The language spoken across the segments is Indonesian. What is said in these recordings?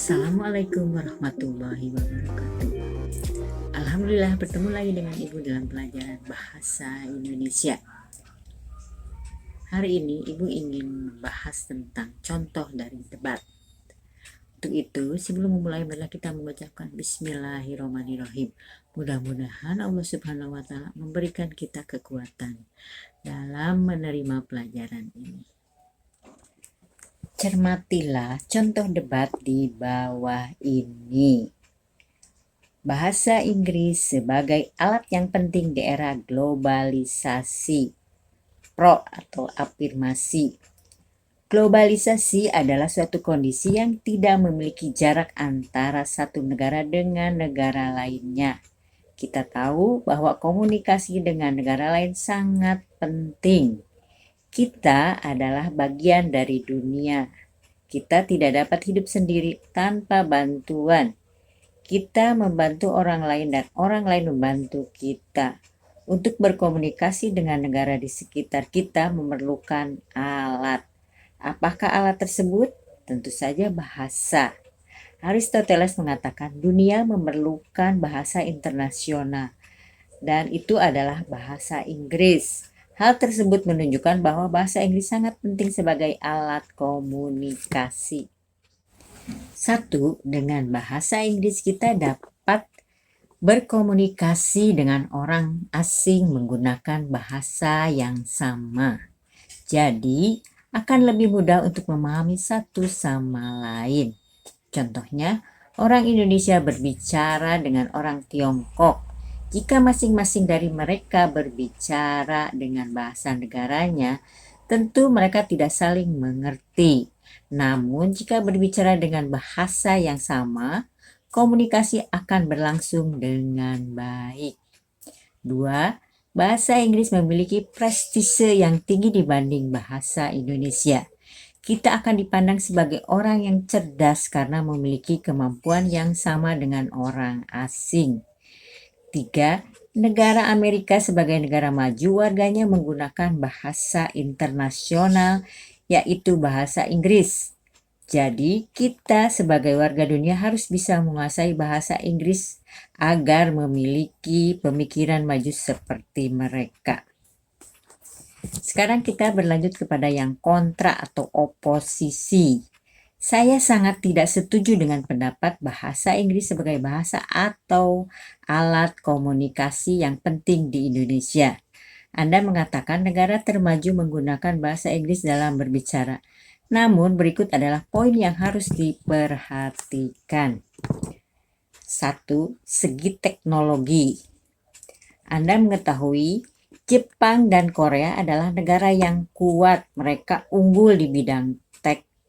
Assalamualaikum warahmatullahi wabarakatuh. Alhamdulillah bertemu lagi dengan Ibu dalam pelajaran bahasa Indonesia. Hari ini Ibu ingin membahas tentang contoh dari debat. Untuk itu, sebelum memulai marilah kita mengucapkan Bismillahirrahmanirrahim. Mudah-mudahan Allah Subhanahu wa Ta'ala memberikan kita kekuatan dalam menerima pelajaran ini. Cermatilah contoh debat di bawah ini. Bahasa Inggris sebagai alat yang penting di era globalisasi. Pro atau afirmasi. Globalisasi adalah suatu kondisi yang tidak memiliki jarak antara satu negara dengan negara lainnya. Kita tahu bahwa komunikasi dengan negara lain sangat penting. Kita adalah bagian dari dunia. Kita tidak dapat hidup sendiri tanpa bantuan. Kita membantu orang lain dan orang lain membantu kita. Untuk berkomunikasi dengan negara di sekitar kita memerlukan alat. Apakah alat tersebut? Tentu saja bahasa. Aristoteles mengatakan dunia memerlukan bahasa internasional dan itu adalah bahasa Inggris. Hal tersebut menunjukkan bahwa bahasa Inggris sangat penting sebagai alat komunikasi. 1. Dengan bahasa Inggris kita dapat berkomunikasi dengan orang asing menggunakan bahasa yang sama. Jadi, akan lebih mudah untuk memahami satu sama lain. Contohnya, orang Indonesia berbicara dengan orang Tiongkok. Jika masing-masing dari mereka berbicara dengan bahasa negaranya, tentu mereka tidak saling mengerti. Namun, jika berbicara dengan bahasa yang sama, komunikasi akan berlangsung dengan baik. 2. Bahasa Inggris memiliki prestise yang tinggi dibanding bahasa Indonesia. Kita akan dipandang sebagai orang yang cerdas karena memiliki kemampuan yang sama dengan orang asing. 3. Negara Amerika sebagai negara maju, warganya menggunakan bahasa internasional, yaitu bahasa Inggris. Jadi, kita sebagai warga dunia harus bisa menguasai bahasa Inggris agar memiliki pemikiran maju seperti mereka. Sekarang kita berlanjut kepada yang kontra atau oposisi. Saya sangat tidak setuju dengan pendapat bahasa Inggris sebagai bahasa atau alat komunikasi yang penting di Indonesia. Anda mengatakan negara termaju menggunakan bahasa Inggris dalam berbicara. Namun berikut adalah poin yang harus diperhatikan. 1. Segi teknologi. Anda mengetahui Jepang dan Korea adalah negara yang kuat. Mereka unggul di bidang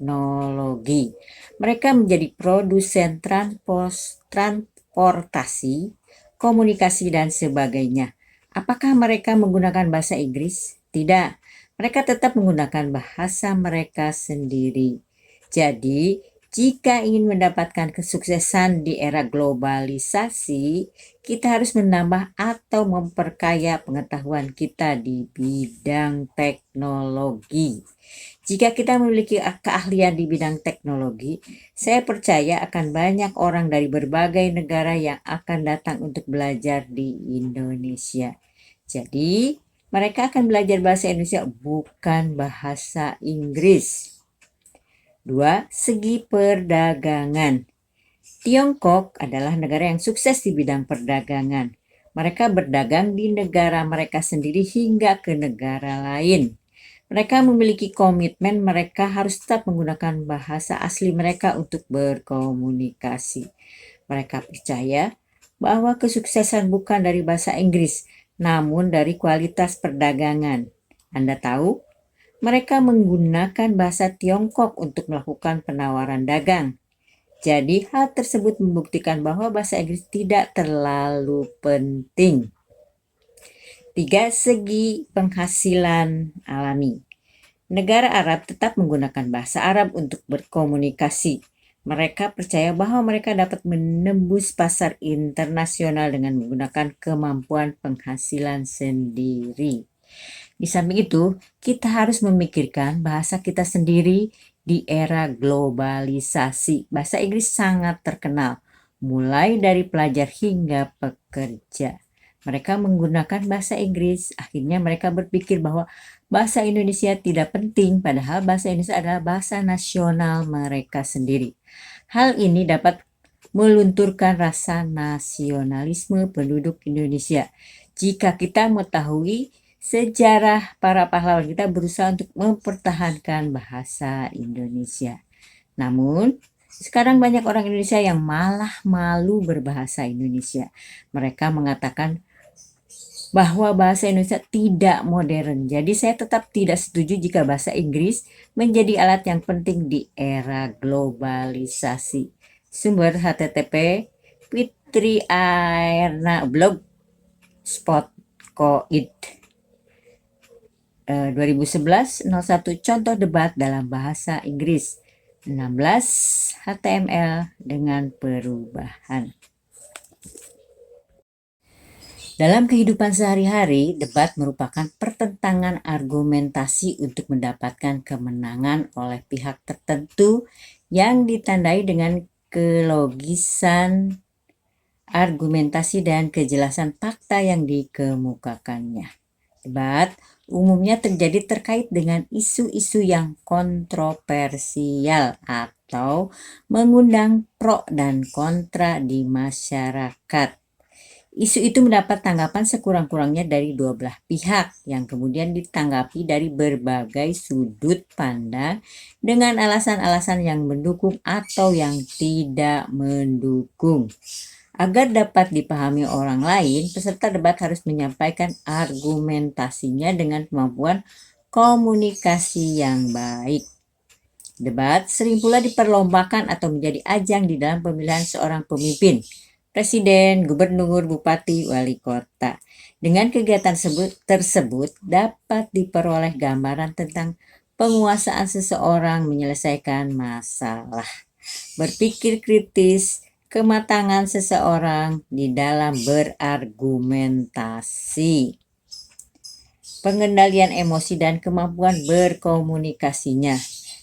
teknologi. Mereka menjadi produsen transportasi, komunikasi, dan sebagainya. Apakah mereka menggunakan bahasa Inggris? Tidak. Mereka tetap menggunakan bahasa mereka sendiri. Jadi, jika ingin mendapatkan kesuksesan di era globalisasi, kita harus menambah atau memperkaya pengetahuan kita di bidang teknologi. Jika kita memiliki keahlian di bidang teknologi, saya percaya akan banyak orang dari berbagai negara yang akan datang untuk belajar di Indonesia. Jadi, mereka akan belajar bahasa Indonesia, bukan bahasa Inggris. 2. Segi perdagangan. Tiongkok adalah negara yang sukses di bidang perdagangan. Mereka berdagang di negara mereka sendiri hingga ke negara lain. Mereka memiliki komitmen mereka harus tetap menggunakan bahasa asli mereka untuk berkomunikasi. Mereka percaya bahwa kesuksesan bukan dari bahasa Inggris, namun dari kualitas perdagangan. Anda tahu? Mereka menggunakan bahasa Tiongkok untuk melakukan penawaran dagang. Jadi hal tersebut membuktikan bahwa bahasa Inggris tidak terlalu penting. 3. Segi penghasilan alami. Negara Arab tetap menggunakan bahasa Arab untuk berkomunikasi. Mereka percaya bahwa mereka dapat menembus pasar internasional dengan menggunakan kemampuan penghasilan sendiri. Di samping itu, kita harus memikirkan bahasa kita sendiri di era globalisasi. Bahasa Inggris sangat terkenal, mulai dari pelajar hingga pekerja. Mereka menggunakan bahasa Inggris, akhirnya mereka berpikir bahwa bahasa Indonesia tidak penting, padahal bahasa Indonesia adalah bahasa nasional mereka sendiri. Hal ini dapat melunturkan rasa nasionalisme penduduk Indonesia. Jika kita mengetahui sejarah para pahlawan, kita berusaha untuk mempertahankan bahasa Indonesia. Namun, sekarang banyak orang Indonesia yang malah malu berbahasa Indonesia. Mereka mengatakan bahwa bahasa Indonesia tidak modern. Jadi saya tetap tidak setuju jika bahasa Inggris menjadi alat yang penting di era globalisasi. Sumber http Fitri Airna blogspot.co.id 2011 01 contoh debat dalam bahasa Inggris 16 HTML dengan perubahan. Dalam kehidupan sehari-hari, debat merupakan pertentangan argumentasi untuk mendapatkan kemenangan oleh pihak tertentu yang ditandai dengan kelogisan argumentasi dan kejelasan fakta yang dikemukakannya. Debat umumnya terjadi terkait dengan isu-isu yang kontroversial atau mengundang pro dan kontra di masyarakat. Isu itu mendapat tanggapan sekurang-kurangnya dari dua belah pihak yang kemudian ditanggapi dari berbagai sudut pandang dengan alasan-alasan yang mendukung atau yang tidak mendukung. Agar dapat dipahami orang lain, peserta debat harus menyampaikan argumentasinya dengan kemampuan komunikasi yang baik. Debat sering pula diperlombakan atau menjadi ajang di dalam pemilihan seorang pemimpin, presiden, gubernur, bupati, wali kota. Dengan kegiatan tersebut dapat diperoleh gambaran tentang penguasaan seseorang menyelesaikan masalah, berpikir kritis, kematangan seseorang di dalam berargumentasi, pengendalian emosi dan kemampuan berkomunikasinya.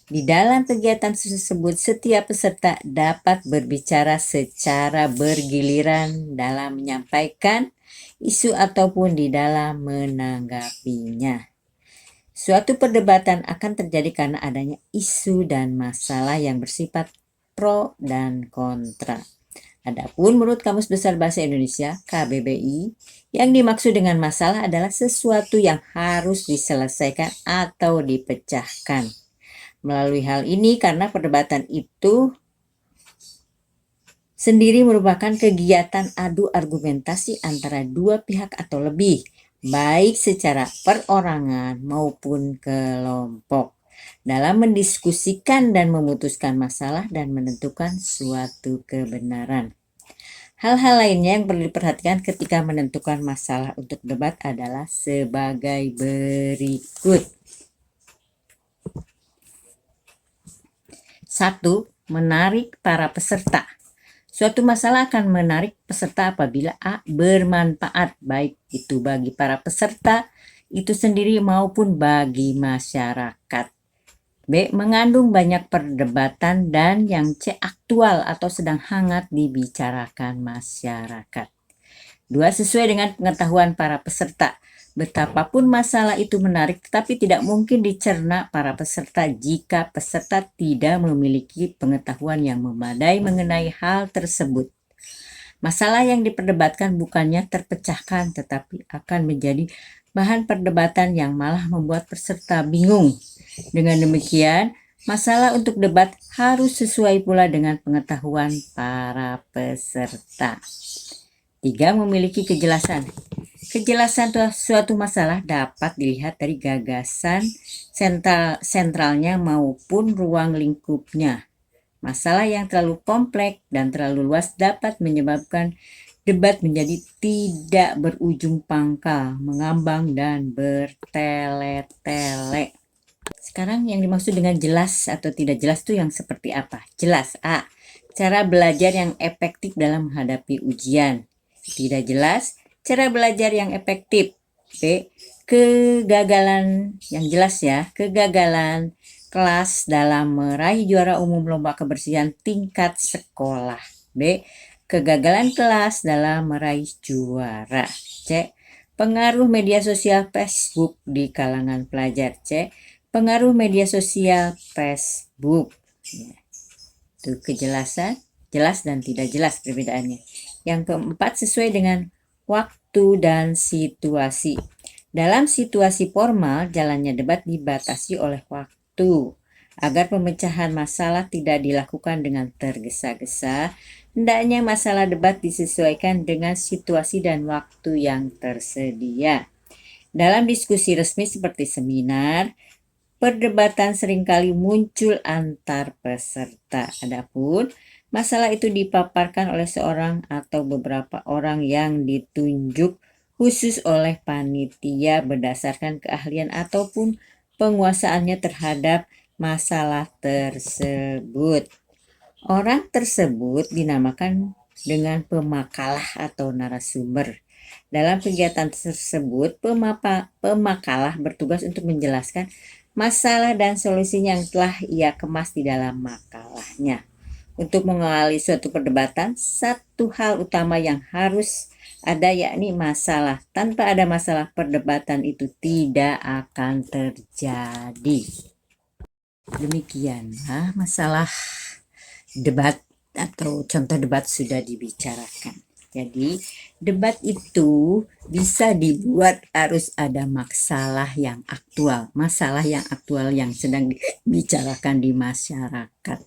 Di dalam kegiatan tersebut, setiap peserta dapat berbicara secara bergiliran dalam menyampaikan isu ataupun di dalam menanggapinya. Suatu perdebatan akan terjadi karena adanya isu dan masalah yang bersifat pro dan kontra. Adapun menurut Kamus Besar Bahasa Indonesia (KBBI), yang dimaksud dengan masalah adalah sesuatu yang harus diselesaikan atau dipecahkan. Melalui hal ini, karena perdebatan itu sendiri merupakan kegiatan adu argumentasi antara dua pihak atau lebih, baik secara perorangan maupun kelompok, dalam mendiskusikan dan memutuskan masalah dan menentukan suatu kebenaran. Hal-hal lainnya yang perlu diperhatikan ketika menentukan masalah untuk debat adalah sebagai berikut. 1. Menarik para peserta. Suatu masalah akan menarik peserta apabila A. bermanfaat, baik itu bagi para peserta itu sendiri maupun bagi masyarakat. B. Mengandung banyak perdebatan, dan yang C. aktual atau sedang hangat dibicarakan masyarakat. 2. Sesuai dengan pengetahuan para peserta. Betapapun masalah itu menarik, tetapi tidak mungkin dicerna para peserta jika peserta tidak memiliki pengetahuan yang memadai mengenai hal tersebut. Masalah yang diperdebatkan bukannya terpecahkan, tetapi akan menjadi bahan perdebatan yang malah membuat peserta bingung. Dengan demikian, masalah untuk debat harus sesuai pula dengan pengetahuan para peserta. 3. Memiliki kejelasan. Kejelasan suatu masalah dapat dilihat dari gagasan sentralnya maupun ruang lingkupnya. Masalah yang terlalu kompleks dan terlalu luas dapat menyebabkan debat menjadi tidak berujung pangkal, mengambang, dan bertele-tele. Sekarang yang dimaksud dengan jelas atau tidak jelas itu yang seperti apa? Jelas. A. Cara belajar yang efektif dalam menghadapi ujian. Tidak jelas. Cara belajar yang efektif. B. Kegagalan yang jelas ya. Kegagalan kelas dalam meraih juara umum lomba kebersihan tingkat sekolah. B. Kegagalan kelas dalam meraih juara. C. Pengaruh media sosial Facebook di kalangan pelajar. C. Pengaruh media sosial Facebook. Ya. Itu kejelasan, jelas dan tidak jelas perbedaannya. Yang keempat, sesuai dengan waktu dan situasi. Dalam situasi formal, jalannya debat dibatasi oleh waktu. Agar pemecahan masalah tidak dilakukan dengan tergesa-gesa, hendaknya masalah debat disesuaikan dengan situasi dan waktu yang tersedia. Dalam diskusi resmi seperti seminar, perdebatan seringkali muncul antar peserta. Adapun masalah itu dipaparkan oleh seorang atau beberapa orang yang ditunjuk khusus oleh panitia berdasarkan keahlian ataupun penguasaannya terhadap masalah tersebut. Orang tersebut dinamakan dengan pemakalah atau narasumber. Dalam kegiatan tersebut, pemakalah bertugas untuk menjelaskan masalah dan solusinya yang telah ia kemas di dalam makalahnya. Untuk mengawali suatu perdebatan, satu hal utama yang harus ada yakni masalah. Tanpa ada masalah, perdebatan itu tidak akan terjadi. Demikianlah masalah debat atau contoh debat sudah dibicarakan. Jadi debat itu bisa dibuat harus ada masalah yang aktual yang sedang dibicarakan di masyarakat.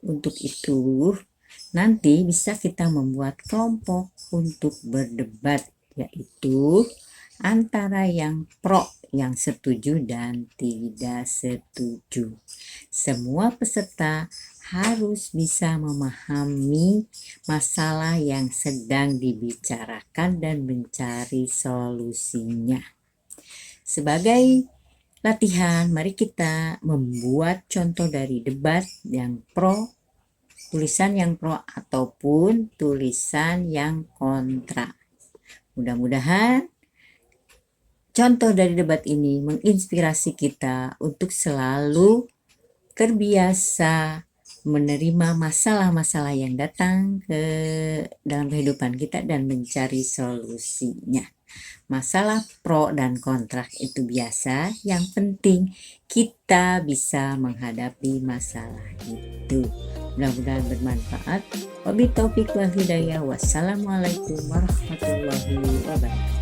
Untuk itu nanti bisa kita membuat kelompok untuk berdebat, yaitu antara yang pro, yang setuju dan tidak setuju. Semua peserta harus bisa memahami masalah yang sedang dibicarakan dan mencari solusinya. Sebagai latihan, mari kita membuat contoh dari debat yang pro, tulisan yang pro ataupun tulisan yang kontra. Mudah-mudahan contoh dari debat ini menginspirasi kita untuk selalu terbiasa menerima masalah-masalah yang datang ke dalam kehidupan kita dan mencari solusinya. Masalah pro dan kontra itu biasa, yang penting kita bisa menghadapi masalah itu. Mudah-mudahan bermanfaat. Wabillahi taufiq wal hidayah. Wassalamualaikum warahmatullahi wabarakatuh.